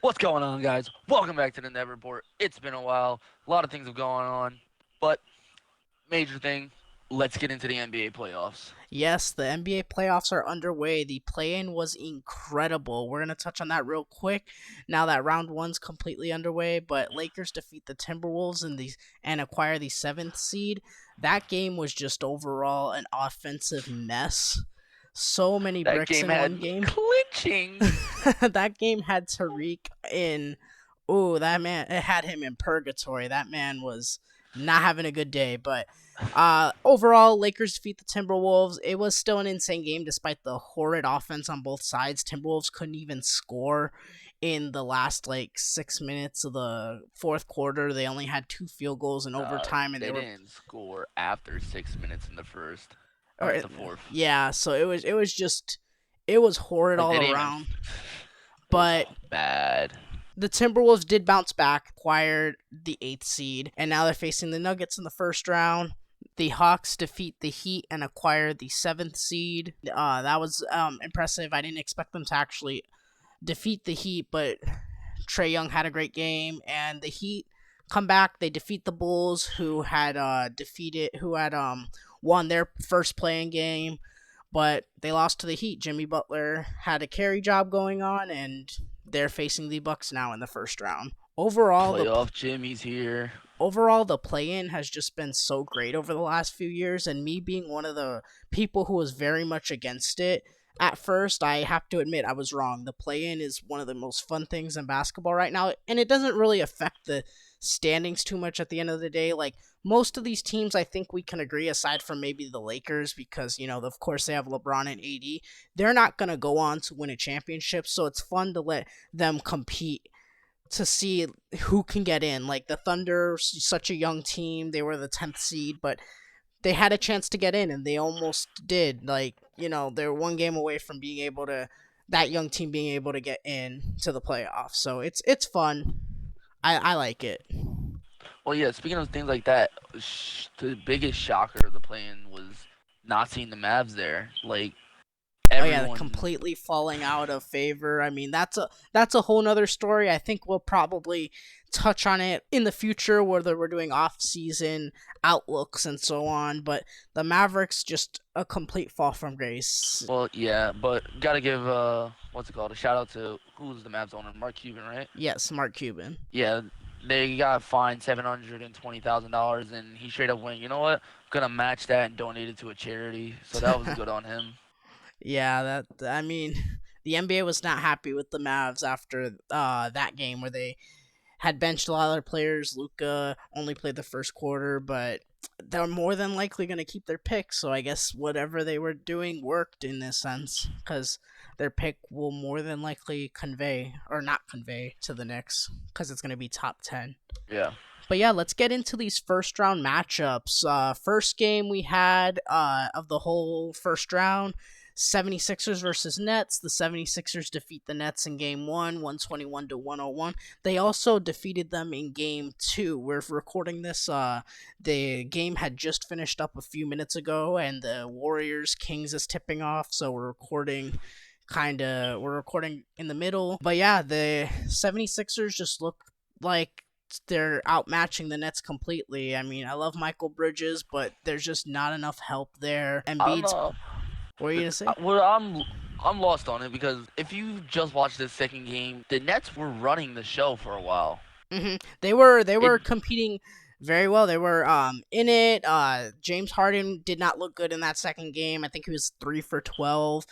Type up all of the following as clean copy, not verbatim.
What's going on, guys? Welcome back to the Never Report. It's been a while. A lot of things have gone on, but major thing, let's get into the NBA playoffs. Yes, the NBA playoffs are underway. The play-in was incredible. We're going to touch on that real quick now that round 1's completely underway, but Lakers defeat the Timberwolves and acquire the 7th seed. That game was just overall an offensive mess. So many That bricks game in had one me game. clinching. That game had Tarique in. Oh, that man! It had him in purgatory. That man was not having a good day. But overall, Lakers defeat the Timberwolves. It was still an insane game despite the horrid offense on both sides. Timberwolves couldn't even score in the last 6 minutes of the fourth quarter. They only had 2 field goals in overtime, and they They were didn't score after 6 minutes in the first or or the fourth. yeah. So it was horrid Like they all didn't even. around. It was But bad. the Timberwolves did bounce back, acquired the 8th seed, and now they're facing the Nuggets in the first round. The Hawks defeat the Heat and acquire the 7th seed. That was impressive. I didn't expect them to actually defeat the Heat, but Trae Young had a great game, and the Heat come back. They defeat the Bulls, who had won their first playing game, but they lost to the Heat. Jimmy Butler had a carry job going on, and they're facing the Bucks now in the first round. Playoff Jimmy's here. Overall, the play-in has just been so great over the last few years, and me being one of the people who was very much against it at first, I have to admit I was wrong. The play-in is one of the most fun things in basketball right now, and it doesn't really affect the standings too much at the end of the day. Like most of these teams, I think we can agree, aside from maybe the Lakers, because of course they have LeBron and AD, they're not gonna go on to win a championship, so it's fun to let them compete to see who can get in. Like the Thunder, such a young team, they were the 10th seed, but they had a chance to get in and they almost did. They're one game away from being able to that young team being able to get in to the playoffs. So it's fun. I like it. Well, yeah. Speaking of things like that, the biggest shocker of the play-in was not seeing the Mavs there. Like Oh yeah, the everyone. completely falling out of favor. I mean, that's a whole nother story. I think we'll probably touch on it in the future, whether we're doing off-season outlooks and so on. But the Mavericks just a complete fall from grace. Well, yeah, but gotta give what's it called, a shout out to who's the Mavs owner, Mark Cuban, right? Yes, Mark Cuban. Yeah, they got fined $720,000, and he straight up went, you know what? I'm gonna match that and donate it to a charity. So that was good on him. Yeah, that I mean, the NBA was not happy with the Mavs after that game where they had benched a lot of their players. Luca only played the first quarter, but they're more than likely going to keep their pick. So I guess whatever they were doing worked in this sense because their pick will more than likely convey or not convey to the Knicks because it's going to be top 10. Yeah. But yeah, let's get into these first round matchups. First game we had of the whole first round, 76ers versus Nets. The 76ers defeat the Nets in game 1, 121 to 101. They also defeated them in game 2. We're recording this the game had just finished up a few minutes ago and the Warriors-Kings is tipping off, so we're recording in the middle. But yeah, the 76ers just look like they're outmatching the Nets completely. I mean, I love Michael Bridges, but there's just not enough help there. I don't Embiid's. know. What are you gonna say? Well, I'm lost on it because if you just watched this second game, the Nets were running the show for a while. They were It competing very well. They were in it. James Harden did not look good in that second game. I think he was 3 for 12.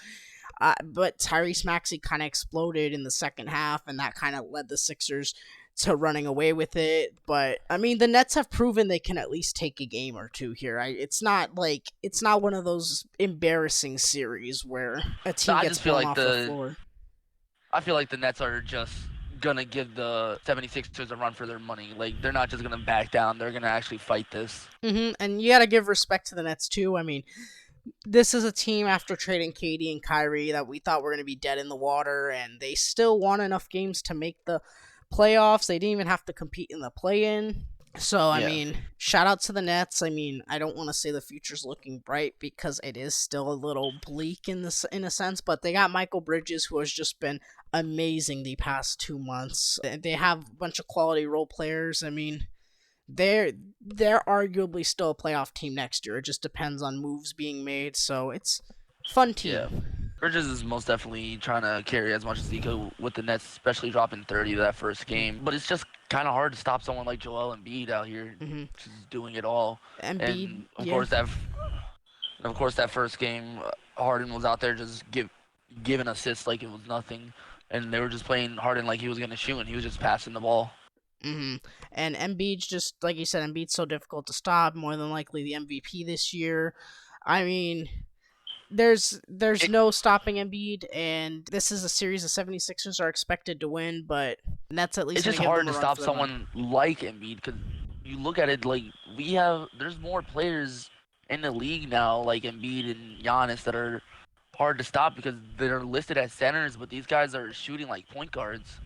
But Tyrese Maxey kind of exploded in the second half, and that kind of led the Sixers to running away with it. But I mean, the Nets have proven they can at least take a game or two here. It's not one of those embarrassing series where a no, team gets blown off the floor. I feel like the Nets are just gonna give the 76ers a run for their money. Like they're not just gonna back down. They're gonna actually fight this. And you got to give respect to the Nets too. I mean, this is a team after trading Katie and Kyrie that we thought were going to be dead in the water, and they still won enough games to make the playoffs. They didn't even have to compete in the play-in. So, I Yeah, mean, shout out to the Nets. I mean, I don't want to say the future's looking bright because it is still a little bleak in a sense, but they got Michael Bridges, who has just been amazing the past 2 months. They have a bunch of quality role players. I mean, they're they're arguably still a playoff team next year. It just depends on moves being made. So it's fun yeah. team. Bridges is most definitely trying to carry as much as he could with the Nets, especially dropping 30 that first game. But it's just kind of hard to stop someone like Joel Embiid out here Mm-hmm. just doing it all. Embiid, And yeah. of course that first game, Harden was out there just giving assists like it was nothing, and they were just playing Harden like he was gonna shoot, and he was just passing the ball. And Embiid's just like you said, Embiid's so difficult to stop. More than likely the MVP this year. I mean, there's It, no stopping Embiid, and this is a series the 76ers are expected to win, but Nets at least it's gonna just give hard them a to run stop for their money. someone like Embiid because you look at it like there's more players in the league now like Embiid and Giannis that are hard to stop because they're listed as centers, but these guys are shooting like point guards.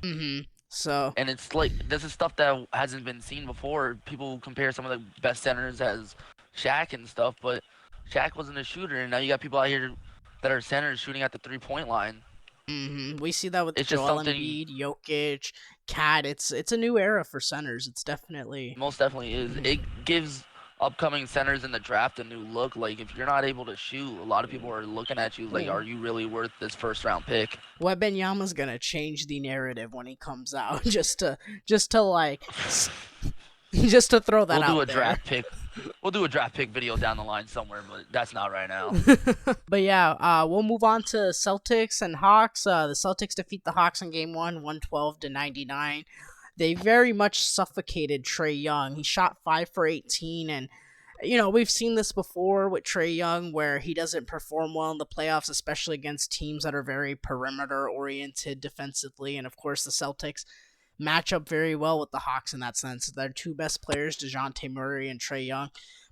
So And it's like this is stuff that hasn't been seen before. People compare some of the best centers as Shaq and stuff, but Shaq wasn't a shooter, and now you got people out here that are centers shooting at the 3-point line. we see that with It's just Joel something Embiid, Jokic, Cat. It's a new era for centers. It's definitely. most definitely is. Mhm. It gives upcoming centers in the draft a new look. Like if you're not able to shoot, a lot of people are looking at you like, are Ooh. you really worth this first round pick? Wembanyama's gonna change the narrative when he comes out, just to like, just to throw that We'll do out a there. draft pick. We'll do a draft pick video down the line somewhere, but that's not right now. But yeah, we'll move on to Celtics and Hawks. The Celtics defeat the Hawks in Game 1, 112-99. They very much suffocated Trey Young. He shot 5 for 18, and we've seen this before with Trey Young where he doesn't perform well in the playoffs, especially against teams that are very perimeter oriented defensively. And of course, the Celtics match up very well with the Hawks in that sense. Their two best players, DeJounte Murray and Trey Young,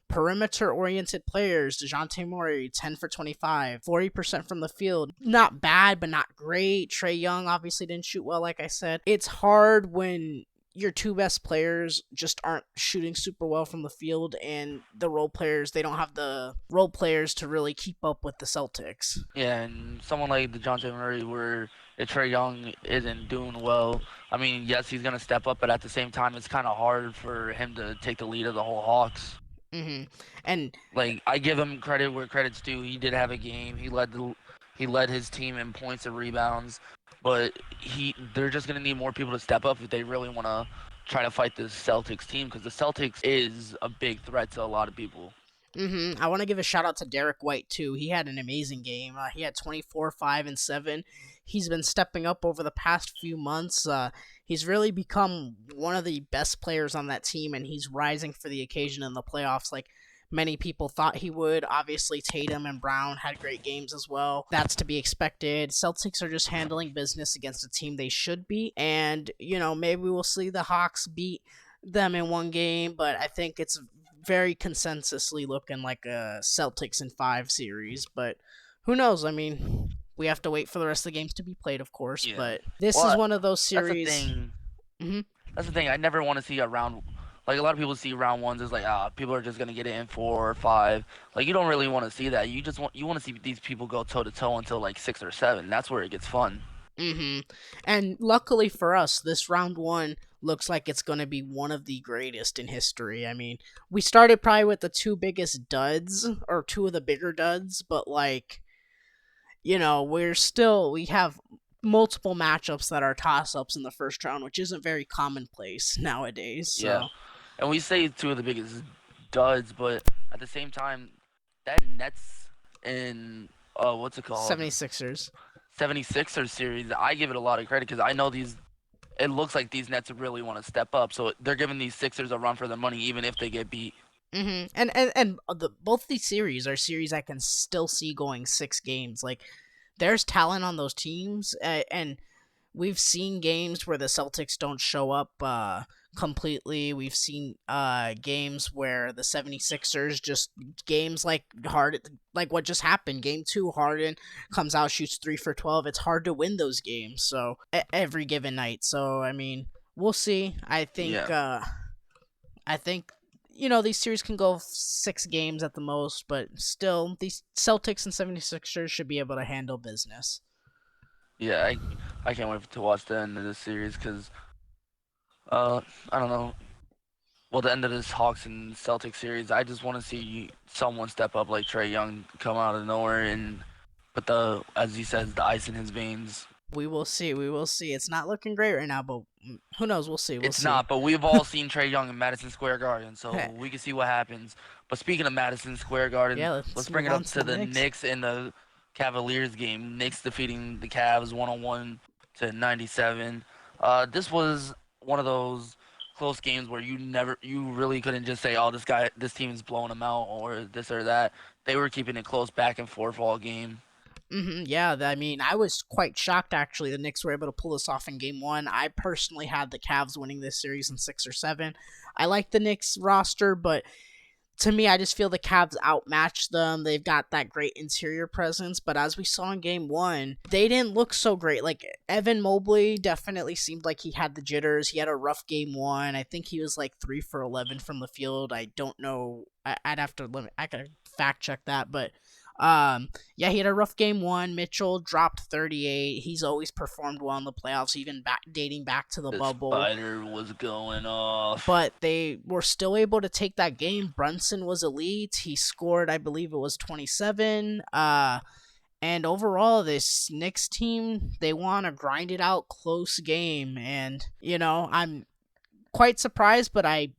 perimeter oriented players. DeJounte Murray, 10 for 25, 40% from the field. Not bad, but not great. Trey Young obviously didn't shoot well, like I said. It's hard when your two best players just aren't shooting super well from the field, and the role players, they don't have the role players to really keep up with the Celtics. Yeah, and someone like DeJounte Murray, where if Trey Young isn't doing well, I mean, yes, he's gonna step up, but at the same time, it's kind of hard for him to take the lead of the whole Hawks. hmm And Like I give him credit where credit's due. He did have a game. He led his team in points and rebounds, but they're just gonna need more people to step up if they really want to try to fight this Celtics team because the Celtics is a big threat to a lot of people. I want to give a shout out to Derek White too. He had an amazing game. He had 24, 5, and 7. He's been stepping up over the past few months. He's really become one of the best players on that team, and he's rising for the occasion in the playoffs. Like many people thought he would. Obviously, Tatum and Brown had great games as well. That's to be expected. Celtics are just handling business against a team they should beat, and maybe we'll see the Hawks beat them in one game, but I think it's very consensusly looking like a Celtics in 5 series, but who knows? I mean, we have to wait for the rest of the games to be played, of course, Yeah. but this is Well, one of those that's the series. thing. hmm That's the thing. I never want to see a round. Like a lot of people see round ones as like people are just gonna get it in 4 or 5. Like you don't really want to see that. You want to see these people go toe to toe until like 6 or 7. That's where it gets fun. hmm And luckily for us, this round one looks like it's going to be one of the greatest in history. I mean, we started probably with the two biggest duds, or two of the bigger duds, but like, we have multiple matchups that are toss ups in the first round, which isn't very commonplace nowadays. Yeah. So, And we say two of the biggest duds, but at the same time, that Nets and what's it called? 76ers. 76ers series, I give it a lot of credit because I know these. It looks like these Nets really want to step up, so they're giving these Sixers a run for their money, even if they get beat. And both these series are series I can still see going 6 games. Like, there's talent on those teams, and we've seen games where the Celtics don't show up completely. We've seen games where the 76ers just games like what just happened. Game 2, Harden comes out, shoots 3 for 12. It's hard to win those games. So every given night. So I mean, we'll see. Yeah. I think these series can go 6 games at the most, but still, these Celtics and 76ers should be able to handle business. Yeah, I can't wait to watch the end of this series because I don't know. Well, the end of this Hawks and Celtics series, I just want to see someone step up like Trae Young come out of nowhere and put the, as he says, the ice in his veins. We will see. We will see. It's not looking great right now, but who knows? We'll see. We'll It's see. not, but we've all seen Trae Young in Madison Square Garden, so we can see what happens. But speaking of Madison Square Garden, Yeah, let's let's bring move it on up to to the the Knicks. Knicks and the Cavaliers game. Knicks defeating the Cavs 101 to 97. This was one of those close games where you really couldn't just say, "Oh, this team is blowing them out," or this or that. They were keeping it close, back and forth all game. Yeah, I mean, I was quite shocked actually. The Knicks were able to pull this off in Game One. I personally had the Cavs winning this series in 6 or 7. I like the Knicks roster, but to me, I just feel the Cavs outmatched them. They've got that great interior presence, but as we saw in Game One, they didn't look so great. Like Evan Mobley definitely seemed like he had the jitters. He had a rough Game One. I think he was like 3 for 11 from the field. I don't know. I'd have to limit. I could fact check that, but yeah, he had a rough Game One. Mitchell dropped 38. He's always performed well in the playoffs, even dating back to the The bubble. spider was going off. But they were still able to take that game. Brunson was elite. He scored, I believe it was 27. And overall, this Knicks team, they want to grind it out, close game. And, I'm quite surprised, but I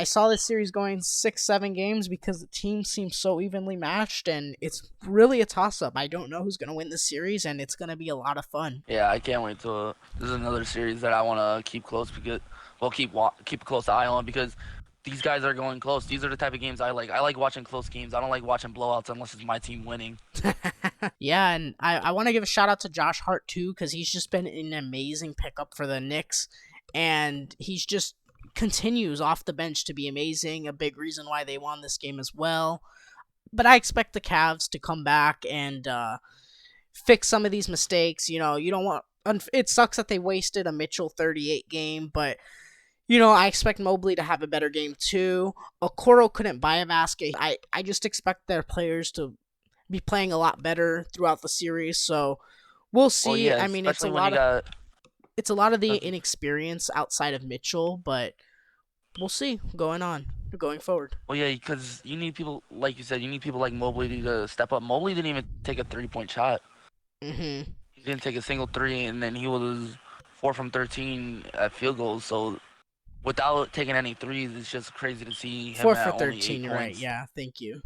saw this series going 6, 7 games because the team seems so evenly matched, and it's really a toss up. I don't know who's gonna win this series, and it's gonna be a lot of fun. Yeah, I can't wait to. This is another series that I want to keep close because, well, keep a close eye on because these guys are going close. These are the type of games I like. I like watching close games. I don't like watching blowouts unless it's my team winning. Yeah, and I want to give a shout out to Josh Hart too because he's just been an amazing pickup for the Knicks, and he's just continues off the bench to be amazing. A big reason why they won this game as well. But I expect the Cavs to come back and fix some of these mistakes. You don't want. It sucks that they wasted a Mitchell 38 game, but I expect Mobley to have a better game too. Okoro couldn't buy a basket. I just expect their players to be playing a lot better throughout the series. So we'll Well, see. yeah, I mean, especially when you got. it's a lot of the uh, inexperience outside of Mitchell, but we'll see going forward. Well, yeah, because you need people like you said. You need people like Mobley to step up. Mobley didn't even take a 3-point shot. Mm-hmm. He didn't take a single three, and then he was 4 from 13 at field goals. So without taking any threes, it's just crazy to see him Four for at only 13. eight You're right. points. Yeah. Thank you.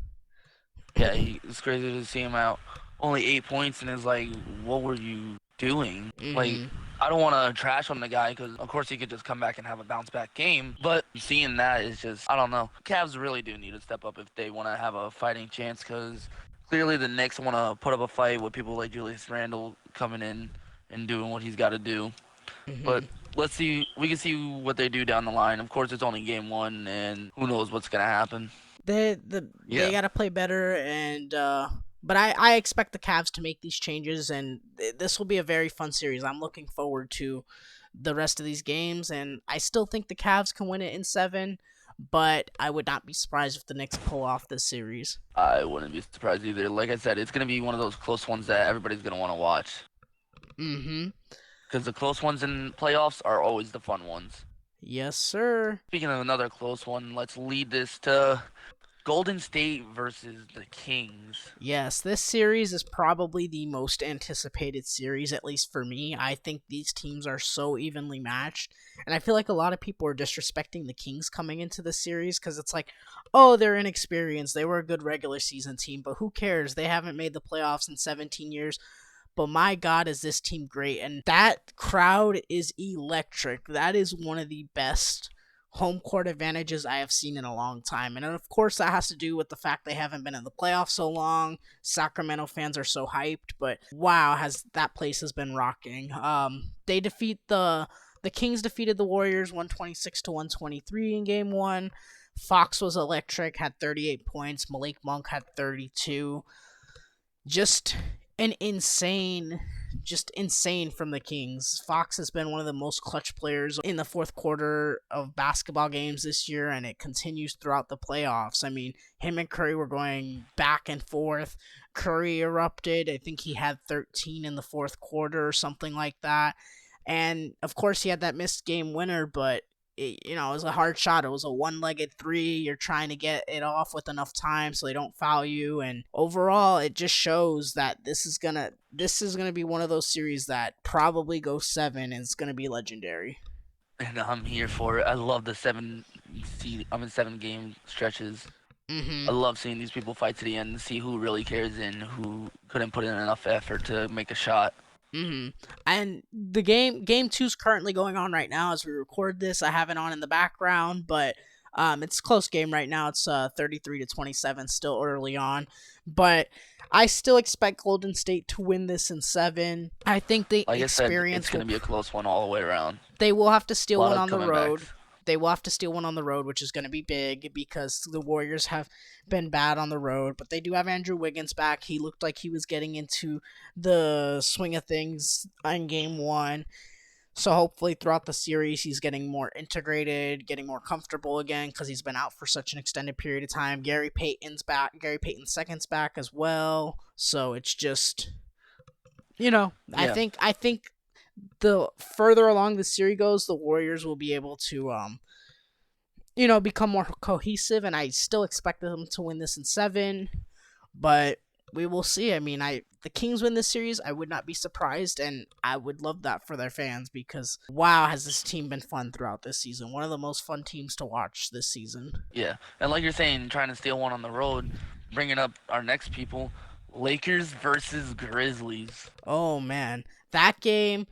Yeah, it's crazy to see him out only 8 points, and it's like, what were you doing? Like, Mm-hmm. I don't want to trash on the guy because, of course, he could just come back and have a bounce back game. But seeing that is just, I don't know. Cavs really do need to step up if they want to have a fighting chance because clearly the Knicks want to put up a fight with people like Julius Randle coming in and doing what he's got to do. But Mm-hmm. let's see. We can see what they do down the line. Of course, it's only game one, and who knows what's gonna happen. They Yeah, gotta play better, and but I expect the Cavs to make these changes, and this will be a very fun series. I'm looking forward to the rest of these games, and I still think the Cavs can win it in 7. But I would not be surprised if the Knicks pull off this series. I wouldn't be surprised either. Like I said, it's gonna be one of those close ones that everybody's gonna want to watch Mm-hmm. because the close ones in playoffs are always the fun ones. Yes, sir. Speaking of another close one, let's lead this to Golden State versus the Kings. Yes, this series is probably the most anticipated series, at least for me. I think these teams are so evenly matched, and I feel like a lot of people are disrespecting the Kings coming into this series because it's like, oh, they're inexperienced. They were a good regular season team, but who cares? They haven't made the playoffs in 17 years. But my God, is this team great? And that crowd is electric. That is one of the best home court advantages I have seen in a long time. And of course, that has to do with the fact they haven't been in the playoffs so long. Sacramento fans are so hyped, but wow, has that place has been rocking. They defeat the Kings defeated the Warriors 126 to 123 in game 1. Fox was electric, had 38 points. Malik Monk had 32. Just an insane just insane from the Kings. Fox has been one of the most clutch players in the fourth quarter of basketball games this year, and it continues throughout the playoffs. I mean, him and Curry were going back and forth. Curry erupted. I think he had 13 in the fourth quarter or something like that. And, of course, he had that missed game winner, but it was a hard shot. It was a one-legged three. You're trying to get it off with enough time so they don't foul you. And overall, it just shows that this is gonna be one of those series that probably goes 7 and it's gonna be legendary. And I'm here for it. I love the 7-game stretches. Mm-hmm. I love seeing these people fight to the end and see who really cares and who couldn't put in enough effort to make a shot. Mm-hmm. And the game 2's currently going on right now as we record this. I have it on in the background, but it's a close game right now. It's 33-27, still early on, but I still expect Golden State to win this in 7. I think the Like experience I said, it's going to be a close one all the way around. They will have to steal one on the comebacks. road. They will have to steal one on the road, which is going to be big because the Warriors have been bad on the road. But they do have Andrew Wiggins back. He looked like he was getting into the swing of things in game 1. So hopefully throughout the series, he's getting more integrated, getting more comfortable again because he's been out for such an extended period of time. Gary Payton's back. Gary Payton's second's back as well. So it's just, Yeah. I think the further along the series goes, the Warriors will be able to, become more cohesive, and I still expect them to win this in 7, but we will see. I mean, the Kings win this series, I would not be surprised, and I would love that for their fans because, wow, has this team been fun throughout this season. One of the most fun teams to watch this season. Yeah, and like you're saying, trying to steal one on the road, bringing up our next people, Lakers versus Grizzlies. Oh, man. That game...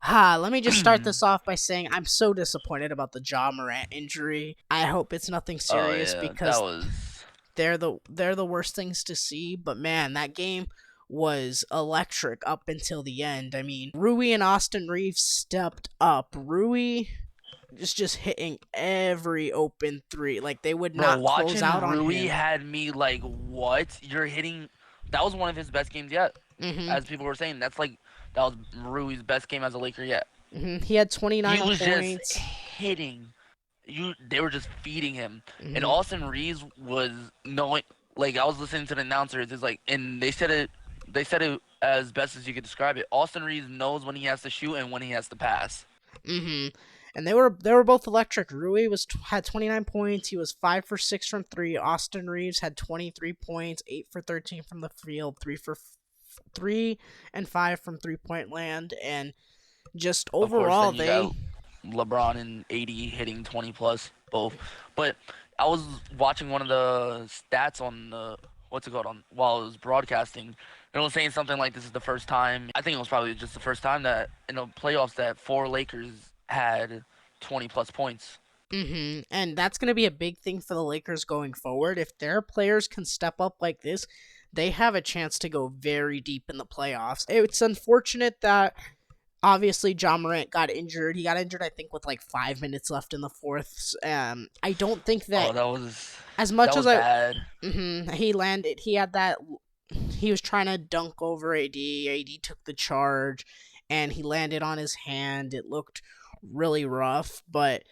let me just start this off by saying I'm so disappointed about the Ja Morant injury. I hope it's nothing serious because they're the worst things to see. But man, that game was electric up until the end. I mean, Rui and Austin Reeves stepped up. Rui just hitting every open three. Like they would not close out on him. Rui had me like, what? You're hitting... That was one of his best games yet. Mm-hmm. As people were saying, that was Rui's best game as a Laker yet. Mm-hmm. He had 29 points. He was just hitting. They were just feeding him. Mm-hmm. And Austin Reeves was knowing... Like, I was listening to the announcers. It's like... And they said it as best as you could describe it. Austin Reeves knows when he has to shoot and when he has to pass. Mm-hmm. And they were both electric. Rui had 29 points. He was 5 for 6 from 3. Austin Reeves had 23 points, 8 for 13 from the field, 3 for 3 and 5 from 3-point land, and just overall of course, then you got LeBron and AD hitting 20 plus both. But I was watching one of the stats on the while I was broadcasting, and it was saying something like this is the first time. I think it was probably just the first time that in the playoffs that 4 Lakers had 20 plus points. Mm-hmm. And that's going to be a big thing for the Lakers going forward. If their players can step up like this, they have a chance to go very deep in the playoffs. It's unfortunate that obviously Ja Morant got injured. He got injured, I think, with like 5 minutes left in the fourth. I don't think that... that was... As much that was as bad. He landed... He had that... He was trying to dunk over AD. AD took the charge, and he landed on his hand. It looked really rough, but...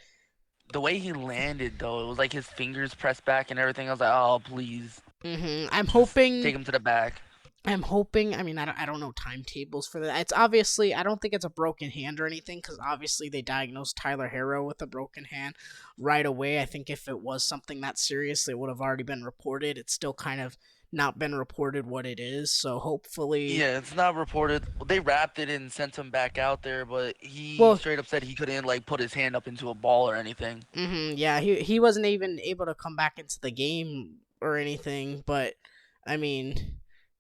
The way he landed, though, it was like his fingers pressed back and everything. I was like, oh, please. Mm-hmm. I'm hoping... Take him to the back. I'm hoping... I mean, I don't know timetables for that. It's obviously... I don't think it's a broken hand or anything, because obviously they diagnosed Tyler Herro with a broken hand right away. I think if it was something that serious, it would have already been reported. It's still kind of not been reported what it is, so hopefully... Yeah, it's not reported. They wrapped it and sent him back out there, but he straight up said he couldn't, like, put his hand up into a ball or anything. Mm-hmm, yeah, he wasn't even able to come back into the game or anything, but, I mean...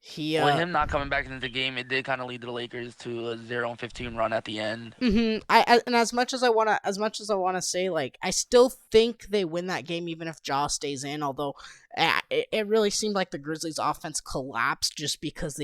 him not coming back into the game, it did kind of lead the Lakers to a 0-15 run at the end. Mm-hmm. And as much as I wanna say, like, I still think they win that game even if Ja stays in. Although it really seemed like the Grizzlies' offense collapsed just because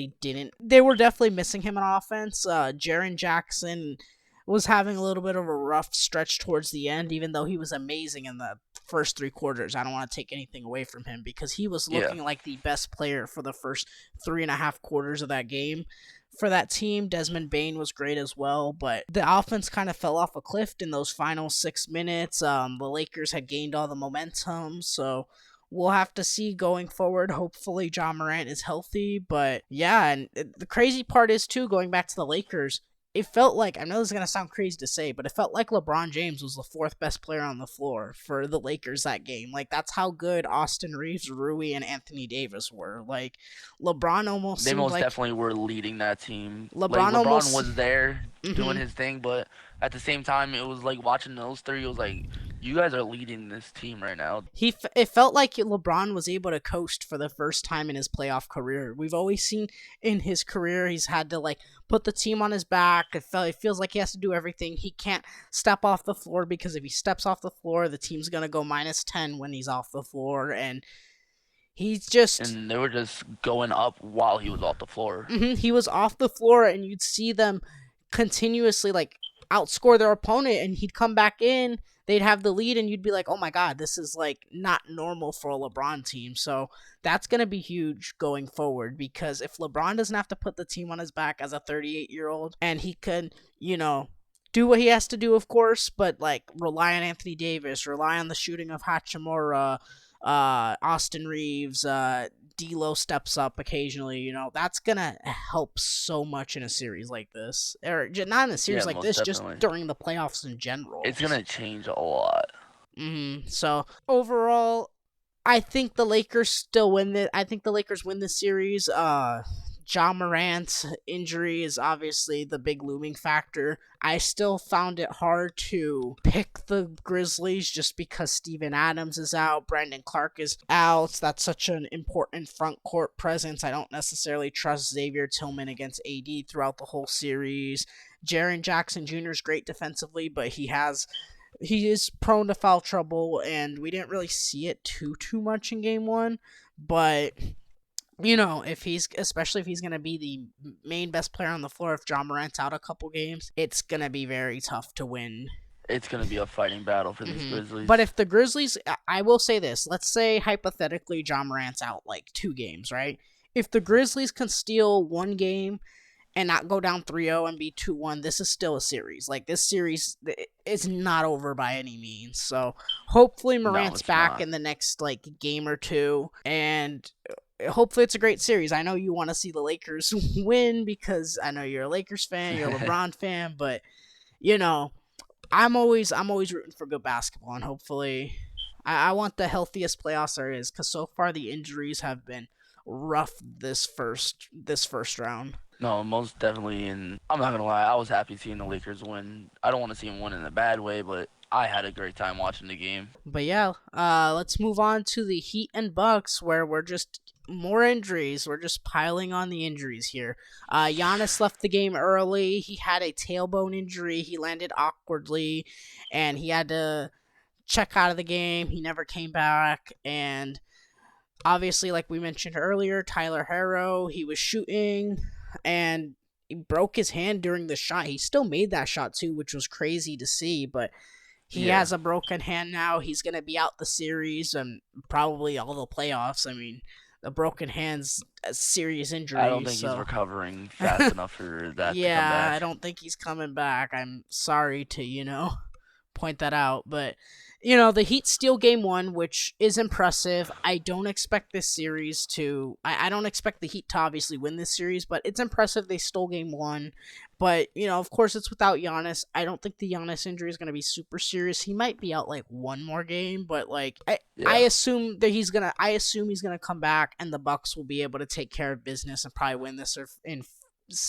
they were definitely missing him on offense. Jaren Jackson was having a little bit of a rough stretch towards the end, even though he was amazing in the first 3 quarters. I don't want to take anything away from him because he was looking like the best player for the first 3.5 quarters of that game for that team. Desmond Bane was great as well, but the offense kind of fell off a cliff in those final 6 minutes. The Lakers had gained all the momentum, so we'll have to see going forward. Hopefully, Ja Morant is healthy, but yeah, and the crazy part is too, going back to the Lakers, it felt like, I know this is going to sound crazy to say, but it felt like LeBron James was the fourth best player on the floor for the Lakers that game. Like, that's how good Austin Reeves, Rui, and Anthony Davis were. Like, LeBron almost They seemed most like definitely were leading that team. Like LeBron LeBron almost. was there doing Mhm. his thing, but at the same time, it was like watching those three. It was like you guys are leading this team right now. It felt like LeBron was able to coast for the first time in his playoff career. We've always seen in his career he's had to like put the team on his back. It feels like he has to do everything. He can't step off the floor because if he steps off the floor, the team's gonna go -10 when he's off the floor, and he's just. And they were just going up while he was off the floor. He was off the floor, and you'd see them continuously like outscore their opponent, and he'd come back in. They'd have the lead, and you'd be like, "Oh my God, this is like not normal for a LeBron team." So that's gonna be huge going forward because if LeBron doesn't have to put the team on his back as a 38-year-old, and he could, do what he has to do, of course, but like rely on Anthony Davis, rely on the shooting of Hachimura, Austin Reeves, D'Lo steps up occasionally. That's gonna help so much in a series like this, or not in a series Yeah, like most this, just definitely. during the playoffs in general. It's gonna change a lot. So overall, I think the Lakers still win it. I think the Lakers win this series. Ja Morant's injury is obviously the big looming factor. I still found it hard to pick the Grizzlies just because Steven Adams is out, Brandon Clark is out. That's such an important front court presence. I don't necessarily trust Xavier Tillman against AD throughout the whole series. Jaren Jackson Jr. is great defensively, but he is prone to foul trouble, and we didn't really see it too much in game one. But especially if he's gonna be the main best player on the floor, if Ja Morant's out a couple games, it's gonna be very tough to win. It's gonna be a fighting battle for these Grizzlies. But if the Grizzlies, I will say this, let's say hypothetically Ja Morant's out like 2 games, right? If the Grizzlies can steal one game and not go down 3-0 and be 2-1, this is still a series. Like, this series is not over by any means. So hopefully No, Morant's it's back not. in the next like game or two, and hopefully it's a great series. I know you want to see the Lakers win because I know you're a Lakers fan, you're a LeBron fan, but you know, I'm always rooting for good basketball, and hopefully I want the healthiest playoffs there is, because so far the injuries have been rough this first round. No, most definitely. And I'm not gonna lie, I was happy seeing the Lakers win. I don't want to see them win in a bad way, but I had a great time watching the game. But yeah, let's move on to the Heat and Bucks, where we're just more injuries. We're just piling on the injuries here. Giannis left the game early. He had a tailbone injury. He landed awkwardly, and he had to check out of the game. He never came back, and obviously, like we mentioned earlier, Tyler Herro, he was shooting, and he broke his hand during the shot. He still made that shot too, which was crazy to see, but he Yeah, has a broken hand now. He's going to be out the series and probably all the playoffs. I mean, the broken hand's a serious I injury, don't think he's so recovering fast enough for that to come yeah, I back. don't think he's coming back. I'm sorry to, point that out, but the Heat steal game one, which is impressive. I don't expect this series to. I don't expect the Heat to obviously win this series, but it's impressive they stole game one. But of course, it's without Giannis. I don't think the Giannis injury is going to be super serious. He might be out like one more game, but like I Yeah, assume that he's gonna. I assume he's gonna come back, and the Bucks will be able to take care of business and probably win this in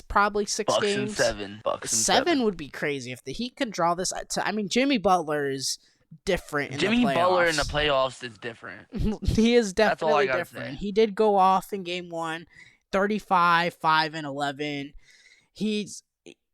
probably six Bucks and games. seven. Bucks and Seven seven. would be crazy if the Heat could draw this. I mean, Jimmy Butler is different in the Jimmy Butler in the playoffs. playoffs is different. He is That's all I definitely gotta different. say. He did go off in game one, 35, 5, and 11. He's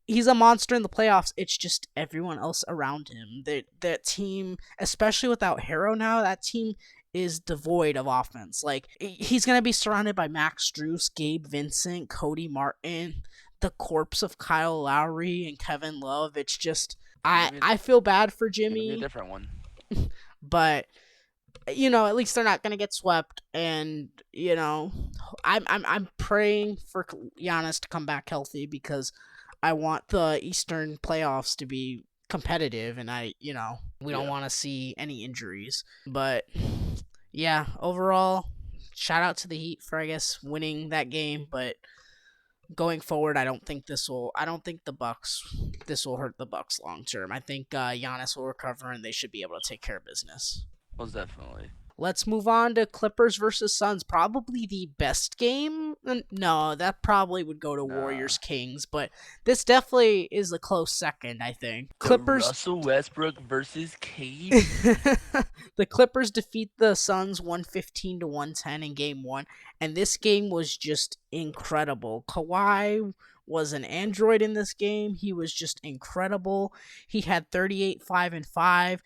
he's a monster in the playoffs. It's just everyone else around him. That team, especially without Harrow now, that team is devoid of offense. Like, he's gonna be surrounded by Max Strus, Gabe Vincent, Cody Martin, the corpse of Kyle Lowry and Kevin Love. It's just It's I gonna be, I feel bad for it's gonna be a Jimmy, different one. but at least they're not gonna get swept, and I'm praying for Giannis to come back healthy because I want the Eastern playoffs to be competitive, and we don't Yeah. want to see any injuries. But yeah, overall, shout out to the Heat for I guess winning that game, but going forward, I don't think the Bucks. This will hurt the Bucks long term. I think Giannis will recover, and they should be able to take care of business. Most definitely. Let's move on to Clippers versus Suns. Probably the best game. No, that probably would go to Nah. Warriors Kings, but this definitely is a close second, I think. The Clippers. Russell Westbrook versus Cade. The Clippers defeat the Suns 115 to 110 in game 1, and this game was just incredible. Kawhi was an android in this game. He was just incredible. He had 38, 5 and 5.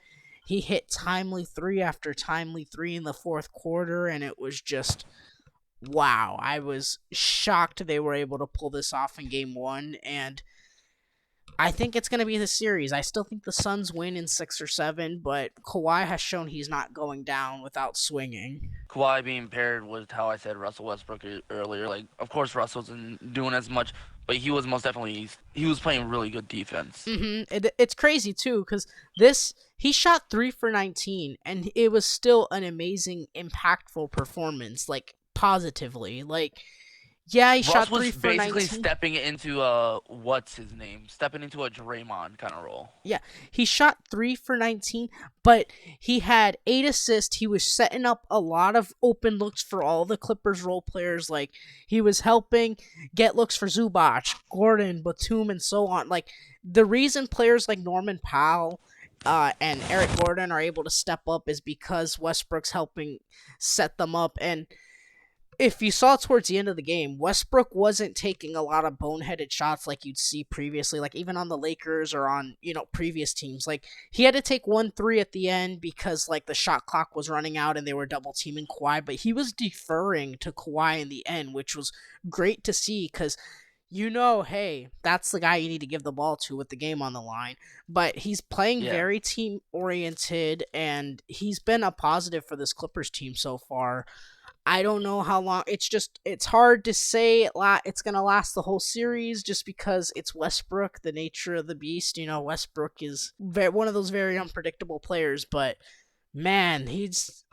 He hit timely 3 after timely 3 in the fourth quarter, and it was just wow. I was shocked they were able to pull this off in game 1, and I think it's going to be the series. I still think the Suns win in 6 or 7, but Kawhi has shown he's not going down without swinging. Kawhi being paired with how I said Russell Westbrook earlier. Like, of course, Russell wasn't doing as much, but he was most definitely he was playing really good defense. It's crazy too because he shot 3 for 19, and it was still an amazing, impactful performance. Like positively, like. Yeah, he Russ shot 3 was for basically 19. stepping into what's his name? Stepping into a Draymond kind of role. Yeah, he shot 3 for 19, but he had 8 assists. He was setting up a lot of open looks for all the Clippers role players. Like, he was helping get looks for Zubac, Gordon, Batum, and so on. Like, the reason players like Norman Powell and Eric Gordon are able to step up is because Westbrook's helping set them up. And if you saw towards the end of the game, Westbrook wasn't taking a lot of boneheaded shots like you'd see previously, like even on the Lakers or on, previous teams. Like, he had to take 1-3 at the end because, like, the shot clock was running out and they were double teaming Kawhi, but he was deferring to Kawhi in the end, which was great to see because, hey, that's the guy you need to give the ball to with the game on the line. But he's playing very team-oriented, and he's been a positive for this Clippers team so far. I don't know how long. It's hard to say it's going to last the whole series just because it's Westbrook, the nature of the beast. Westbrook is one of those very unpredictable players, but man, he's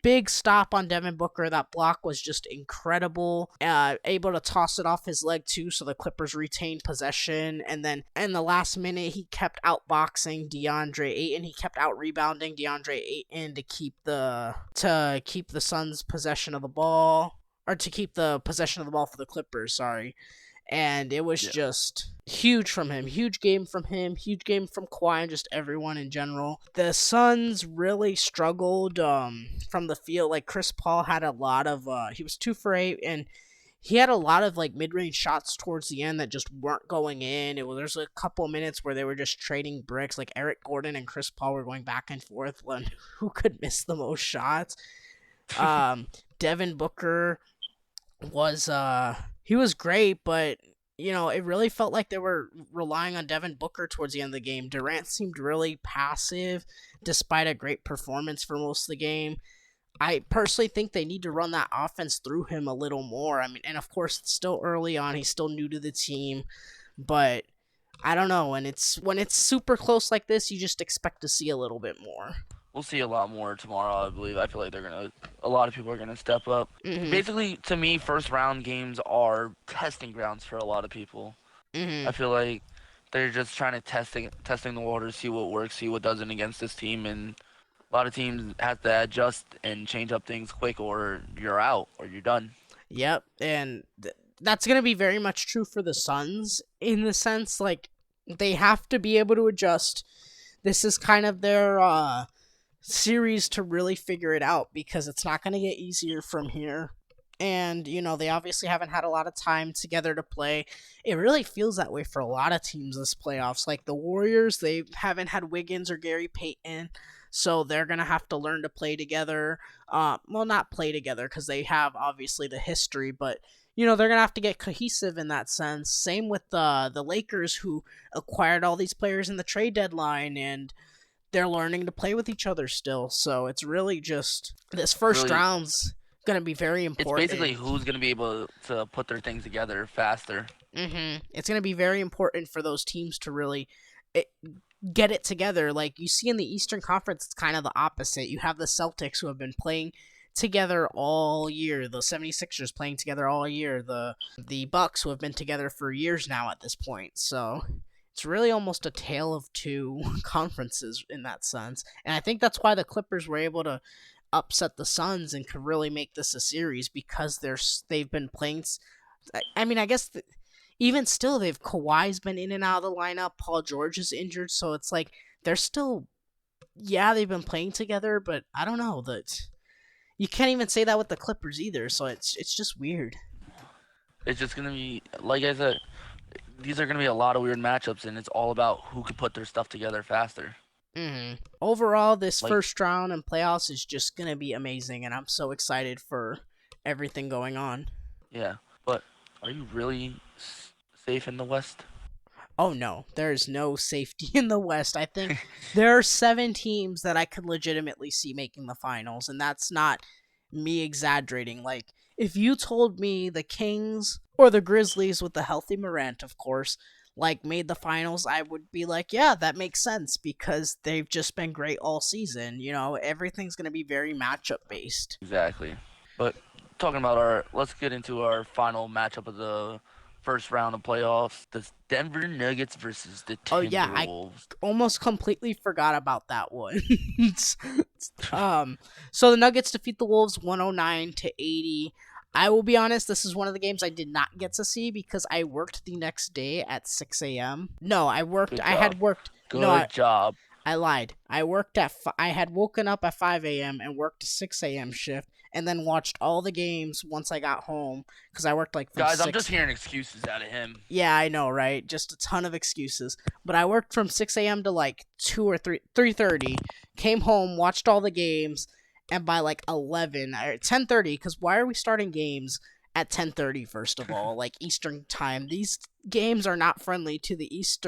big stop on Devin Booker. That block was just incredible. Able to toss it off his leg too, so the Clippers retained possession. And then in the last minute, he kept outboxing DeAndre Ayton. He kept out rebounding DeAndre Ayton to keep the Suns' possession of the ball, or to keep the possession of the ball for the Clippers. Sorry. And it was just huge from him. Huge game from him. Huge game from Kawhi and just everyone in general. The Suns really struggled from the field. Like, Chris Paul had a lot of... he was 2 for 8, and he had a lot of, like, mid-range shots towards the end that just weren't going in. There's a couple minutes where they were just trading bricks. Like, Eric Gordon and Chris Paul were going back and forth on who could miss the most shots. Devin Booker was... he was great, but, it really felt like they were relying on Devin Booker towards the end of the game. Durant seemed really passive, despite a great performance for most of the game. I personally think they need to run that offense through him a little more. I mean, and of course, it's still early on. He's still new to the team, but I don't know. When it's super close like this, you just expect to see a little bit more. We'll see a lot more tomorrow, I believe. I feel like a lot of people are gonna step up. Mm-hmm. Basically, to me, first round games are testing grounds for a lot of people. Mm-hmm. I feel like they're just trying to testing the waters, see what works, see what doesn't against this team, and a lot of teams have to adjust and change up things quick, or you're out, or you're done. Yep, and that's gonna be very much true for the Suns in the sense, like, they have to be able to adjust. This is kind of their series to really figure it out because it's not going to get easier from here. And, they obviously haven't had a lot of time together to play. It really feels that way for a lot of teams this playoffs. Like the Warriors, they haven't had Wiggins or Gary Payton, so they're going to have to learn to play together. Well, not play together because they have obviously the history, but, they're going to have to get cohesive in that sense. Same with the Lakers, who acquired all these players in the trade deadline, and they're learning to play with each other still. So it's really just this first Really, round's gonna be very it's important. basically who's gonna be able to put their things together faster. It's gonna be very important for those teams to really it, get it together. Like you see in the Eastern Conference, it's kind of the opposite. You have the Celtics who have been playing together all year, the 76ers playing together all year, the Bucks who have been together for years now at this point. So it's really almost a tale of two conferences in that sense. And I think that's why the Clippers were able to upset the Suns and could really make this a series because they've been playing. I mean, I guess even still, Kawhi's been in and out of the lineup. Paul George is injured, so it's like they're still, yeah, they've been playing together, but I don't know that you can't even say that with the Clippers either. So it's just weird. It's just gonna be like I said. These are gonna be a lot of weird matchups, and it's all about who can put their stuff together faster. Overall, this Like, first round and playoffs is just gonna be amazing, and I'm so excited for everything going on. yeah, but are you really safe in the West? Oh no, there's no safety in the West. I think there are 7 teams that I could legitimately see making the finals, and that's not me exaggerating. Like, if you told me the Kings or the Grizzlies with the healthy Morant, of course, like made the finals, I would be like, yeah, that makes sense because they've just been great all season. You know, everything's going to be very matchup based. Exactly. But let's get into our final matchup of the first round of playoffs: the Denver Nuggets versus the Oh yeah, I Timberwolves. almost completely forgot about that one. So the Nuggets defeat the Wolves 109-80. I will be honest, this is one of the games I did not get to see because I worked the next day at 6 a.m. No, I worked. Good I job. had worked. Good No, job. I lied. I worked at. I had woken up at 5 a.m. and worked a 6 a.m. shift, and then watched all the games once I got home because I worked like from Guys, 6. I'm just hearing excuses out of him. Yeah, I know, right? Just a ton of excuses. But I worked from 6 a.m. to like 2 or 3:30. Came home, watched all the games, and by like 11 or 10:30, because why are we starting games at 10:30? First of all, like Eastern time, these games are not friendly to the East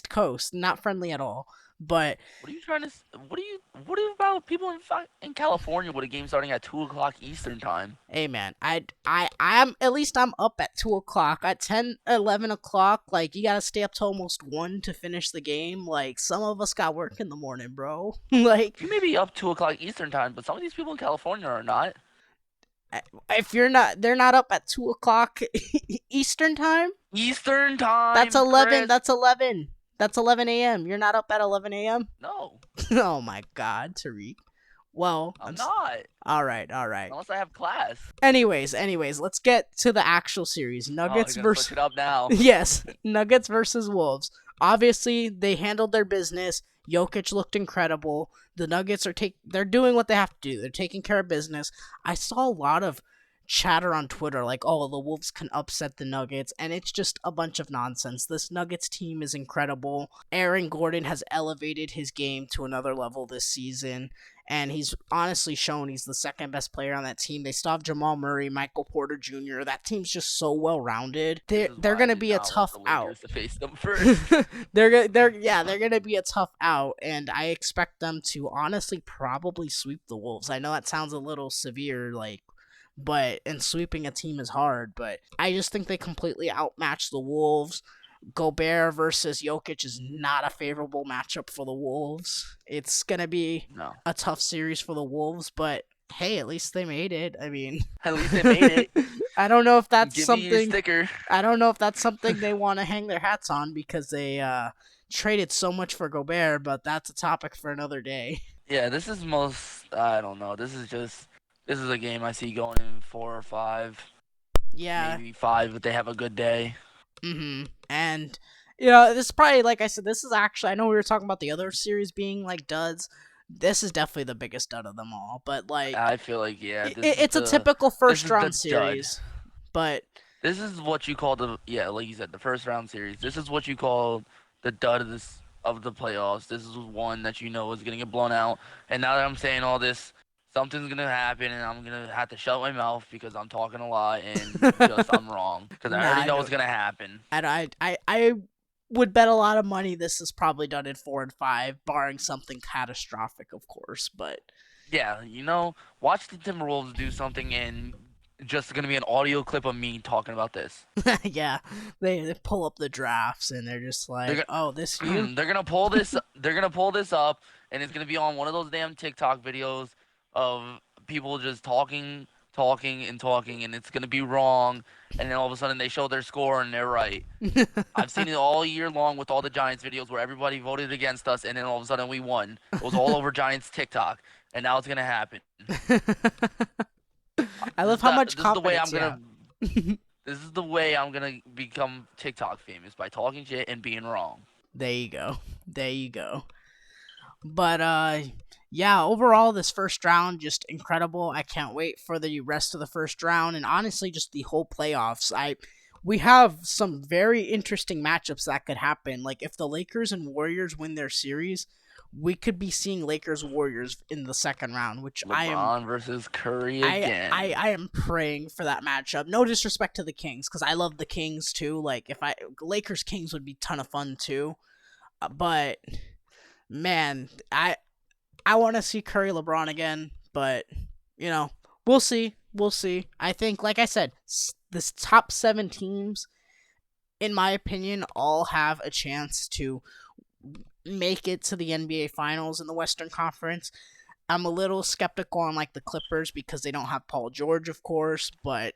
Coast. Not friendly at all. But What are you trying to? What are you about people in California with a game starting at 2 o'clock Eastern time? hey man, I'm at least I'm up at 2 o'clock. At 10, 11 o'clock, like you gotta stay up till almost 1 to finish the game. Like some of us got work in the morning, bro. Like You may be up 2 o'clock Eastern time, but some of these people in California are not. if you're not, they're not up at 2 o'clock Eastern time. Eastern time. That's 11. Chris. That's 11. That's 11 a.m. You're not up at 11 a.m. No, Oh my God, Tariq. Well, I'm not. all right, all right. Unless I have class. Anyways, let's get to the actual series. Oh, Nuggets you're gonna versus switch it up now. yes, Nuggets versus Wolves. Obviously, they handled their business. Jokic looked incredible. The Nuggets they're doing what they have to do. They're taking care of business. I saw a lot of chatter on Twitter like, "Oh, the Wolves can upset the Nuggets," and it's just a bunch of nonsense. This Nuggets team is incredible. Aaron Gordon has elevated his game to another level this season, and he's honestly shown he's the second best player on that team. They still have Jamal Murray, Michael Porter Jr. That team's just so well rounded. They're gonna be a tough out. To face them first. they're gonna be a tough out, and I expect them to honestly probably sweep the Wolves. I know that sounds a little severe, and sweeping a team is hard, but I just think they completely outmatch the Wolves. Gobert versus Jokic is not a favorable matchup for the Wolves. It's gonna be a tough series for the Wolves, but hey, at least they made it. I mean, at least they made it. I don't know if that's Give something. Me your sticker. I don't know if that's something they want to hang their hats on because they traded so much for Gobert, but that's a topic for another day. Yeah, this is I don't know. This is a game I see going in 4 or 5. Yeah. Maybe 5 if they have a good day. And, this is probably, like I said, this is actually, I know we were talking about the other series being, like, duds. This is definitely the biggest dud of them all. But, like, I feel like, yeah. It's a typical first-round series. Dud. But this is what you call like you said, the first-round series. This is what you call the dud of the playoffs. This is one that is going to get blown out. And now that I'm saying all this, something's going to happen, and I'm going to have to shut my mouth because I'm talking a lot, and I'm wrong. Because I already know what's going to happen. I would bet a lot of money this is probably done in 4 and 5, barring something catastrophic, of course. But Yeah, watch the Timberwolves do something and just gonna be an audio clip of me talking about this. yeah, they pull up the drafts and they're just like, They're "Oh, this you?" gonna they're gonna pull this they're gonna pull this up and it's gonna be on one of those damn TikTok videos of people just talking, talking and talking and it's gonna be wrong and then all of a sudden they show their score and they're right. I've seen it all year long with all the Giants videos where everybody voted against us and then all of a sudden we won. It was all over Giants TikTok and now it's gonna happen. I love how much This is the way confidence you have. this is the way I'm gonna become TikTok famous by talking shit and being wrong. There you go. There you go. But yeah, overall this first round just incredible. I can't wait for the rest of the first round and honestly just the whole playoffs. We have some very interesting matchups that could happen. Like if the Lakers and Warriors win their series, we could be seeing Lakers Warriors in the second round, which LeBron versus Curry again. I am praying for that matchup. No disrespect to the Kings, because I love the Kings too. Like if Lakers Kings would be a ton of fun too. But man, I want to see Curry LeBron again, but we'll see. We'll see. I think, like I said, this top 7 teams, in my opinion, all have a chance to make it to the NBA Finals in the Western Conference. I'm a little skeptical on like the Clippers because they don't have Paul George, of course, but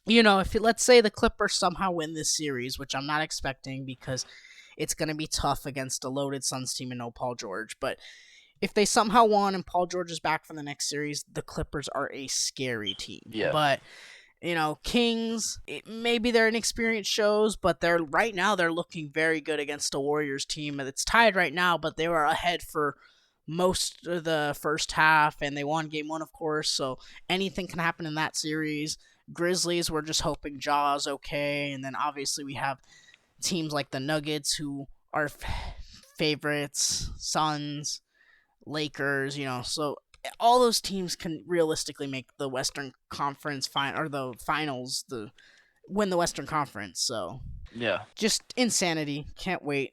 if let's say the Clippers somehow win this series, which I'm not expecting because it's going to be tough against a loaded Suns team and no Paul George, but if they somehow won and Paul George is back for the next series, the Clippers are a scary team. Yeah. But Kings, maybe their inexperience shows, but right now they're looking very good against a Warriors team. It's tied right now, but they were ahead for most of the first half, and they won game 1, of course, so anything can happen in that series. Grizzlies, we're just hoping Ja's okay, and then obviously we have teams like the Nuggets, who are favorites, Suns, Lakers, so all those teams can realistically make the Western Conference or the finals, win the Western Conference. So yeah, just insanity. Can't wait.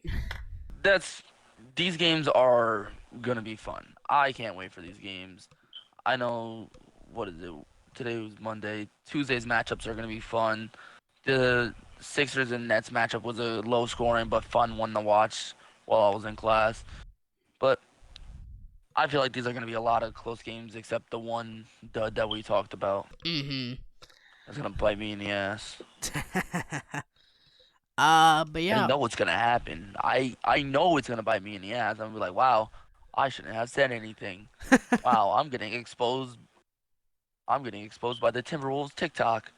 These games are gonna be fun. I can't wait for these games. I know, what is it? Today was Monday. Tuesday's matchups are gonna be fun. The Sixers and Nets matchup was a low scoring but fun one to watch while I was in class. But I feel like these are going to be a lot of close games, except the one dud that we talked about. Mm-hmm. That's going to bite me in the ass. But yeah. I know what's going to happen. I know it's going to bite me in the ass. I'm going to be like, wow, I shouldn't have said anything. Wow, I'm getting exposed. I'm getting exposed by the Timberwolves TikTok.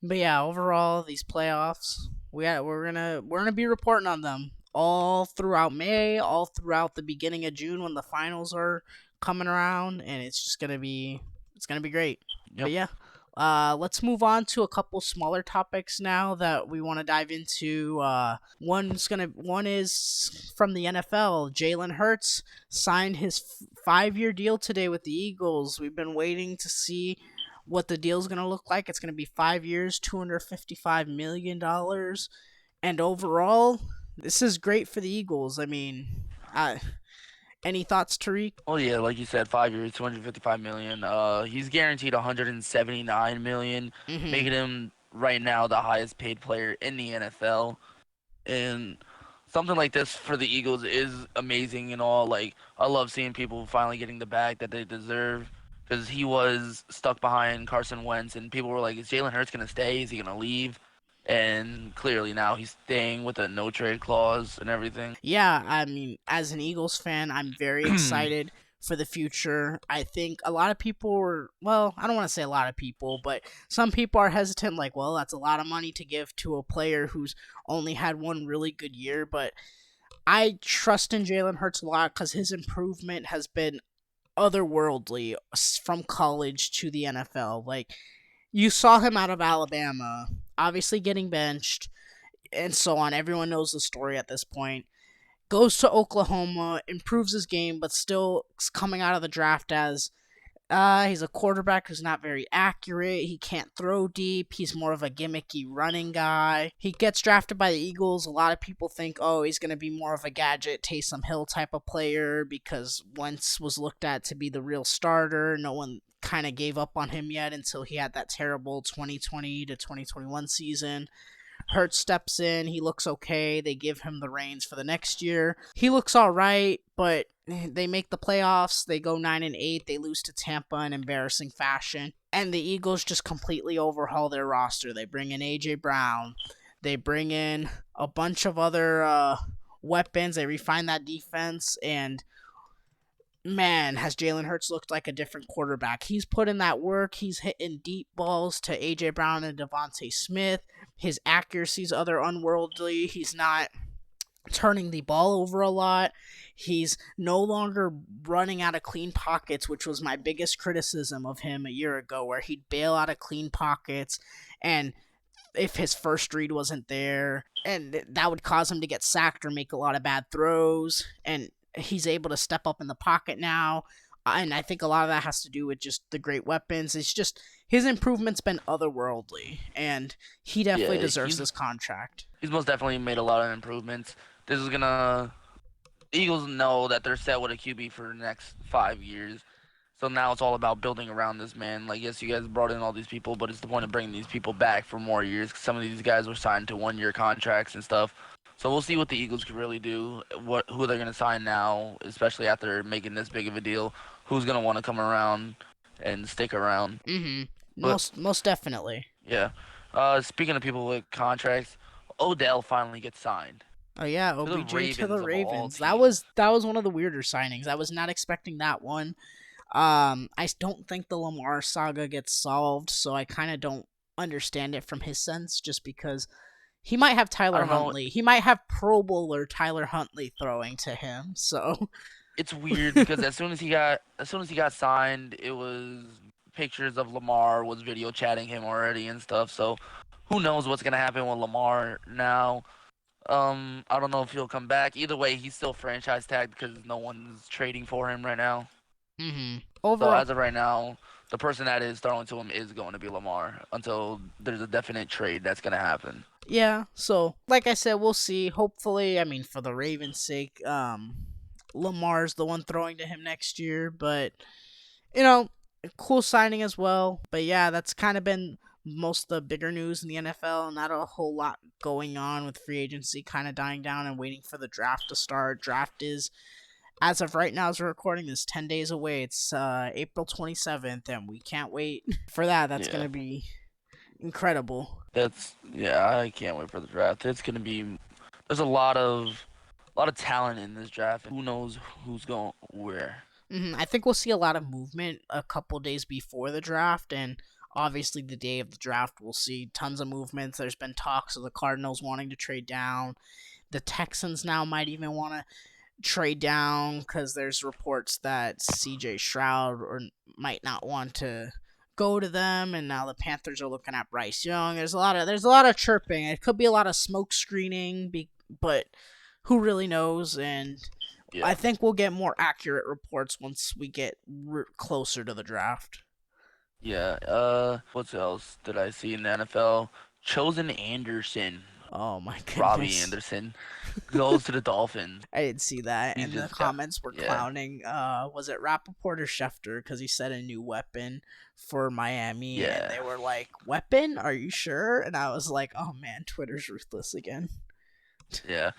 But yeah, overall, these playoffs, we're gonna be reporting on them all throughout May, all throughout the beginning of June when the finals are coming around, and it's gonna be great. Yep. But yeah, let's move on to a couple smaller topics now that we want to dive into. One is from the NFL. Jalen Hurts signed his 5-year deal today with the Eagles. We've been waiting to see what the deal's going to look like. It's going to be 5 years, $255 million. And overall, this is great for the Eagles. I mean, any thoughts, Tarique? Oh yeah, like you said, 5 years, $255 million. He's guaranteed $179 million, making him right now the highest paid player in the NFL. And something like this for the Eagles is amazing and all. Like, I love seeing people finally getting the bag that they deserve. Because he was stuck behind Carson Wentz, and people were like, is Jalen Hurts going to stay? Is he going to leave? And clearly now he's staying with a no-trade clause and everything. Yeah, I mean, as an Eagles fan, I'm very excited for the future. I think a lot of people I don't want to say a lot of people, but some people are hesitant, like, well, that's a lot of money to give to a player who's only had one really good year. But I trust in Jalen Hurts a lot because his improvement has been otherworldly from college to the NFL. Like, you saw him out of Alabama, obviously getting benched and so on. Everyone knows the story at this point. Goes to Oklahoma, improves his game, but still coming out of the draft as He's a quarterback who's not very accurate. He can't throw deep. He's more of a gimmicky running guy. He gets drafted by the Eagles. A lot of people think, oh, he's going to be more of a gadget, Taysom Hill type of player because Wentz was looked at to be the real starter. No one kind of gave up on him yet until he had that terrible 2020 to 2021 season. Hurts steps in. He looks okay. They give him the reins for the next year. He looks all right, but they make the playoffs. They go 9-8. They lose to Tampa in embarrassing fashion. And the Eagles just completely overhaul their roster. They bring in A.J. Brown. They bring in a bunch of other weapons. They refine that defense. And man, has Jalen Hurts looked like a different quarterback. He's put in that work. He's hitting deep balls to A.J. Brown and Devontae Smith. His accuracy's other unworldly. He's not turning the ball over a lot. He's no longer running out of clean pockets, which was my biggest criticism of him a year ago, where he'd bail out of clean pockets, and if his first read wasn't there, and that would cause him to get sacked or make a lot of bad throws, and he's able to step up in the pocket now. And I think a lot of that has to do with just the great weapons. It's just his improvement's been otherworldly, and he definitely deserves this contract. He's most definitely made a lot of improvements. This is gonna... Eagles know that they're set with a QB for the next 5 years. So now it's all about building around this man. Like, yes, you guys brought in all these people, but it's the point of bringing these people back for more years. 'Cause some of these guys were signed to 1-year contracts and stuff. So we'll see what the Eagles can really do, who they're going to sign now, especially after making this big of a deal. Who's going to want to come around and stick around. Most definitely. Yeah. Speaking of people with contracts, Odell finally gets signed. Oh yeah, OBJ to the Ravens. That was one of the weirder signings. I was not expecting that one. I don't think the Lamar saga gets solved, so I kind of don't understand it from his sense, just because he might have Tyler Huntley. He might have Pro Bowler Tyler Huntley throwing to him. So it's weird because as soon as he got signed, it was pictures of Lamar was video chatting him already and stuff. So who knows what's gonna happen with Lamar now? I don't know if he'll come back. Either way, he's still franchise tagged because no one's trading for him right now. Overall, so as of right now, the person that is throwing to him is going to be Lamar until there's a definite trade that's gonna happen. Yeah, so like I said, we'll see. Hopefully, I mean, for the Ravens' sake, Lamar's the one throwing to him next year. But cool signing as well. But yeah, that's kind of been most of the bigger news in the NFL. Not a whole lot going on with free agency kind of dying down and waiting for the draft to start. Draft is, as of right now, as we're recording this, 10 days away. It's April 27th, and we can't wait for that. That's going to be incredible. I can't wait for the draft. It's going to be, there's a lot of talent in this draft. Who knows who's going where. I think we'll see a lot of movement a couple days before the draft, and obviously the day of the draft we'll see tons of movements. There's been talks of the Cardinals wanting to trade down. The Texans now might even want to trade down because there's reports that CJ Stroud might not want to go to them, and now the Panthers are looking at Bryce Young. There's a lot of chirping. It could be a lot of smoke screening, but who really knows? And I think we'll get more accurate reports once we get closer to the draft. Yeah. What else did I see in the NFL? Chosen Anderson. Oh my goodness. Robbie Anderson goes to the Dolphins. I didn't see that, and the comments were clowning. Was it Rappaport or Schefter? Because he said a new weapon for Miami, and they were like, "Weapon? Are you sure?" And I was like, "Oh man, Twitter's ruthless again." Yeah.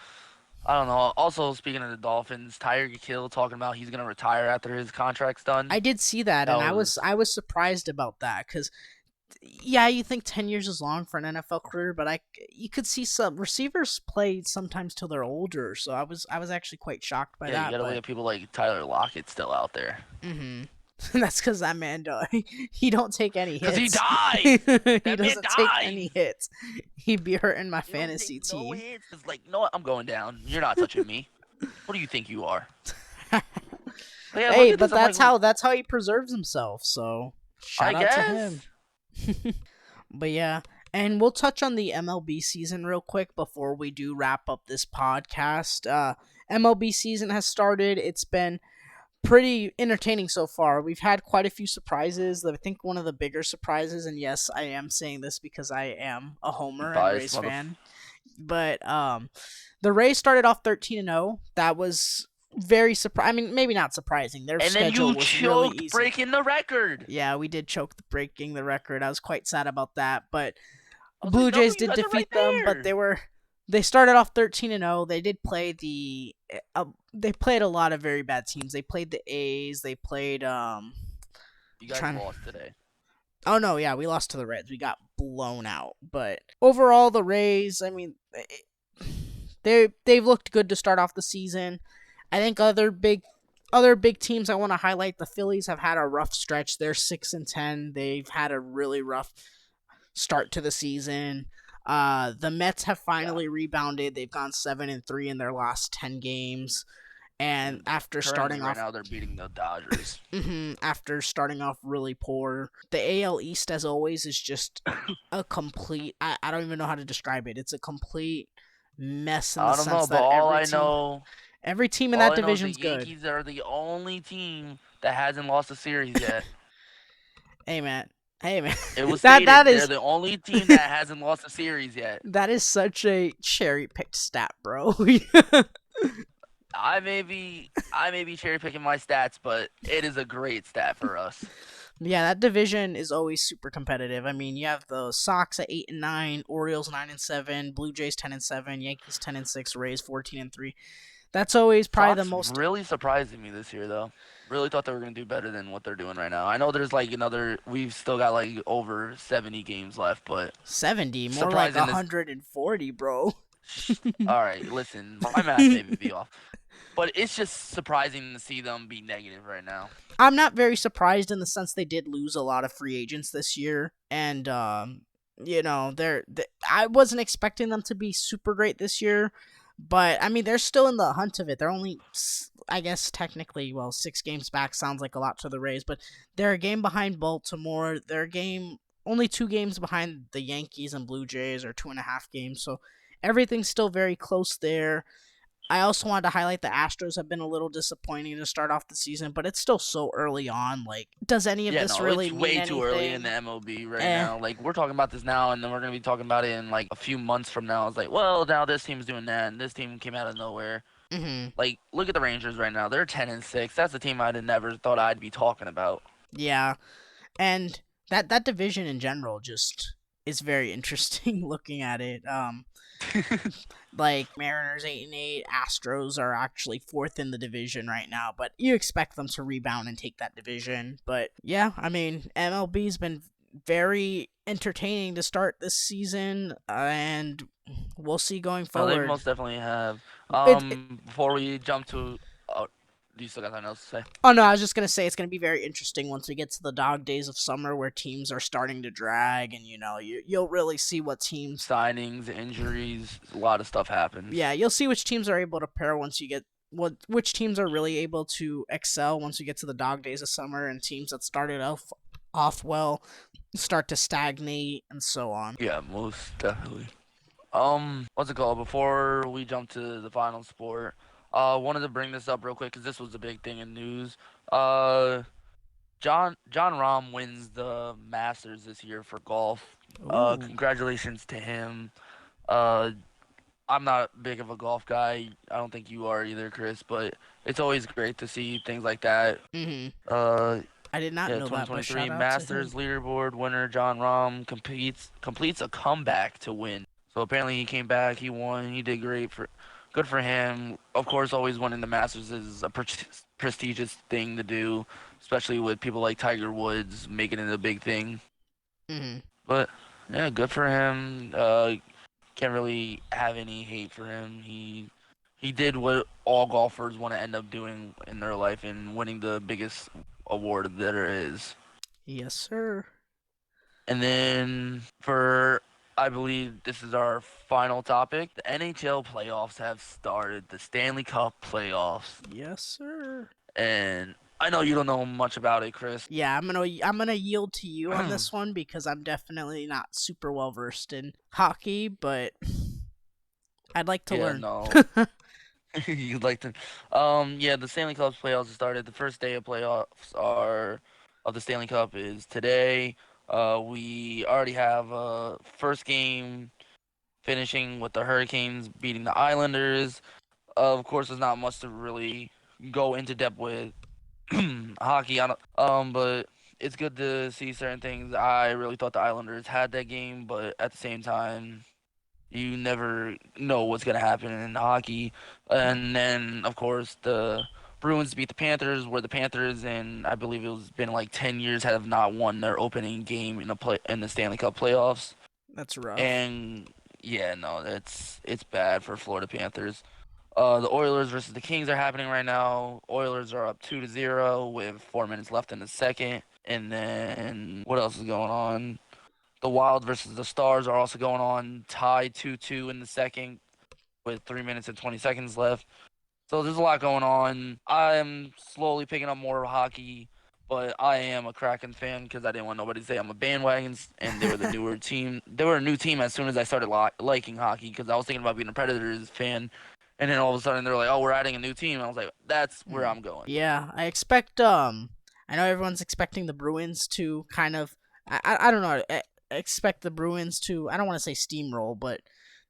I don't know. Also, speaking of the Dolphins, Tarique Hill talking about he's gonna retire after his contract's done. I did see that, and I was surprised about that because, yeah, you think 10 years is long for an NFL career, but you could see some receivers play sometimes till they're older. So I was actually quite shocked by that. Yeah, you gotta look at people like Tyler Lockett still out there. That's because that man he don't take any hits. Because he died. He doesn't take any hits. He'd be hurting my fantasy team. No hits. It's like, no, I'm going down. You're not touching me. What do you think you are? Hey, but that's how he preserves himself. So shout out to him. But yeah, and we'll touch on the MLB season real quick before we do wrap up this podcast. MLB season has started. It's been pretty entertaining so far. We've had quite a few surprises. I think one of the bigger surprises, and yes, I am saying this because I am a Homer and Biased Rays fan, but the Rays started off 13-0. That was very surprising. I mean, maybe not surprising. Their And then schedule you was really choked easy. breaking the record. Yeah, we did choke breaking the record. I was quite sad about that, but I was Blue like, no, Jays you did guys are defeat right them, but there. they started off 13-0. They did play they played a lot of very bad teams. They played the A's. They played You guys lost today. Oh no, yeah, we lost to the Reds. We got blown out. But overall, the Rays, I mean, they've looked good to start off the season. I think other big teams I want to highlight. The Phillies have had a rough stretch. They're 6-10. They've had a really rough start to the season. The Mets have finally rebounded. They've gone 7-3 in their last 10 games. And after starting off right now, they're beating the Dodgers. After starting off really poor, the AL East, as always, is just a complete. I don't even know how to describe it. It's a complete mess in the sense that every team in that division's good. The Yankees are the only team that hasn't lost a series yet. Hey man. It was stated they're the only team that hasn't lost a series yet. That is such a cherry picked stat, bro. I may be cherry picking my stats, but it is a great stat for us. Yeah, that division is always super competitive. I mean, you have the Sox at 8-9, Orioles 9-7, Blue Jays 10-7, Yankees 10-6, Rays 14-3. That's always probably the most. Really surprising me this year, though. Really thought they were gonna do better than what they're doing right now. I know there's we've still got like over 70 games left, but 70, more like 140, bro. All right, listen, my math may be off. But it's just surprising to see them be negative right now. I'm not very surprised in the sense they did lose a lot of free agents this year, and I wasn't expecting them to be super great this year, but I mean they're still in the hunt of it. They're only, I guess technically, 6 games back. Sounds like a lot to the Rays, but they're a game behind Baltimore. They're only 2 games behind the Yankees and Blue Jays, or 2.5 games. So everything's still very close there. I also wanted to highlight the Astros have been a little disappointing to start off the season, but it's still so early on. Like, does any of this really mean anything? It's way too early in the MLB now. Like, we're talking about this now, and then we're going to be talking about it in, like, a few months from now. It's like, well, now this team's doing that, and this team came out of nowhere. Mm-hmm. Like, look at the Rangers right now. They're 10-6. That's a team I'd have never thought I'd be talking about. Yeah, and that division in general just is very interesting looking at it. Like Mariners 8-8, Astros are actually 4th in the division right now, but you expect them to rebound and take that division. But yeah, I mean, MLB's been very entertaining to start this season, and we'll see going forward. They most definitely have. Before we jump to, do you still got something else to say? Oh no, I was just gonna say it's gonna be very interesting once we get to the dog days of summer, where teams are starting to drag, and you'll really see what teams signings, injuries, a lot of stuff happens. Yeah, you'll see which teams are able to pair once you get which teams are really able to excel once we get to the dog days of summer, and teams that started off well start to stagnate and so on. Yeah, most definitely. What's it called? Before we jump to the final sport. Wanted to bring this up real quick because this was a big thing in news. John Rahm wins the Masters this year for golf. Congratulations to him. I'm not big of a golf guy. I don't think you are either, Chris. But it's always great to see things like that. Mm-hmm. I did not know that. 2023 Masters leaderboard winner John Rahm completes a comeback to win. So apparently he came back. He won. He did great Good for him. Of course, always winning the Masters is a prestigious thing to do, especially with people like Tiger Woods making it a big thing. Mm-hmm. But, yeah, good for him. Can't really have any hate for him. He did what all golfers want to end up doing in their life and winning the biggest award that there is. Yes, sir. And then I believe this is our final topic. The NHL playoffs have started. The Stanley Cup playoffs. Yes, sir. And I know you don't know much about it, Chris. Yeah, I'm gonna yield to you on this one because I'm definitely not super well versed in hockey, but I'd like to learn. No. You'd like to, yeah, the Stanley Cup playoffs have started. The first day of playoffs are of the Stanley Cup is today. We already have first game finishing with the Hurricanes beating the Islanders. Of course, there's not much to really go into depth with hockey. I don't, but it's good to see certain things. I really thought the Islanders had that game, but at the same time, you never know what's gonna happen in hockey. And then, of course, the Bruins beat the Panthers, where the Panthers, in I believe it was been like 10 years, have not won their opening game in the Stanley Cup playoffs. That's rough. And yeah, no, it's bad for Florida Panthers. The Oilers versus the Kings are happening right now. Oilers are up 2-0 with 4 minutes left in the second. And then what else is going on? The Wild versus the Stars are also going on, tied 2-2 in the second with 3 minutes and 20 seconds left. So there's a lot going on. I'm slowly picking up more hockey, but I am a Kraken fan because I didn't want nobody to say I'm a bandwagon, and they were the newer team. They were a new team as soon as I started liking hockey because I was thinking about being a Predators fan, and then all of a sudden they're like, "Oh, we're adding a new team." And I was like, "That's where I'm going." Yeah, I expect I know everyone's expecting the Bruins to kind of I don't know, I expect the Bruins to, I don't want to say steamroll, but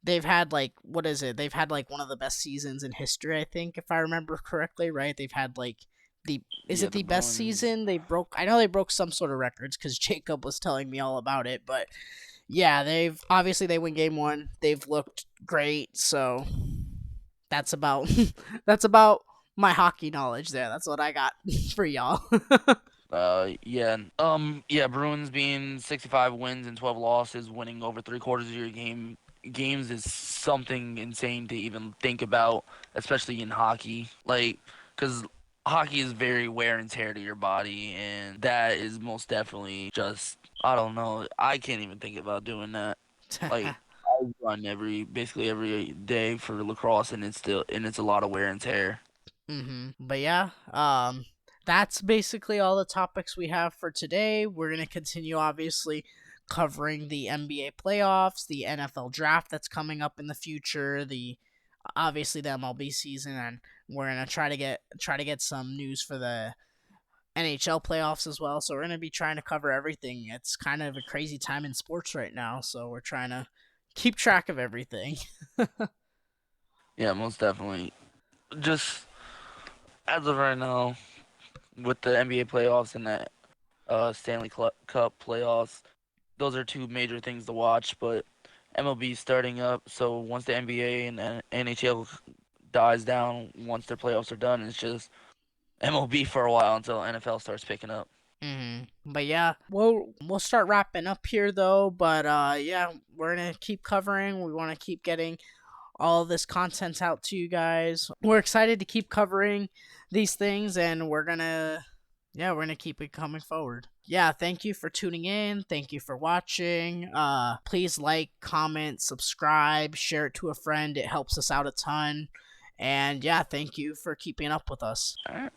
they've had like, what is it? They've had like one of the best seasons in history, I think, if I remember correctly, right? They've had like the is Yeah, it the the best Bruins. season? I know they broke some sort of records cuz Jacob was telling me all about it, but yeah, they've obviously they win game 1. They've looked great, so that's about that's about my hockey knowledge there. That's what I got for y'all. Yeah, Bruins being 65 wins and 12 losses, winning over three-quarters of your games is something insane to even think about, especially in hockey. Like, because hockey is very wear and tear to your body, and that is most definitely just, I don't know, I can't even think about doing that. Like, I run basically every day for lacrosse, and it's a lot of wear and tear. But yeah, that's basically all the topics we have for today. We're gonna continue, obviously, covering the NBA playoffs, the NFL draft that's coming up in the future, the obviously the MLB season, and we're gonna try to get some news for the NHL playoffs as well. So we're gonna be trying to cover everything. It's kind of a crazy time in sports right now, so we're trying to keep track of everything. Yeah, most definitely. Just as of right now, with the NBA playoffs and the Cup playoffs. Those are two major things to watch, but MLB starting up, so once the NBA and NHL dies down, once their playoffs are done, it's just MLB for a while until NFL starts picking up. But yeah, we'll start wrapping up here though. But yeah, we're gonna keep covering. We want to keep getting all this content out to you guys. We're excited to keep covering these things, and we're gonna keep it coming forward. Yeah, thank you for tuning in. Thank you for watching. Please like, comment, subscribe, share it to a friend. It helps us out a ton. And yeah, thank you for keeping up with us. All right.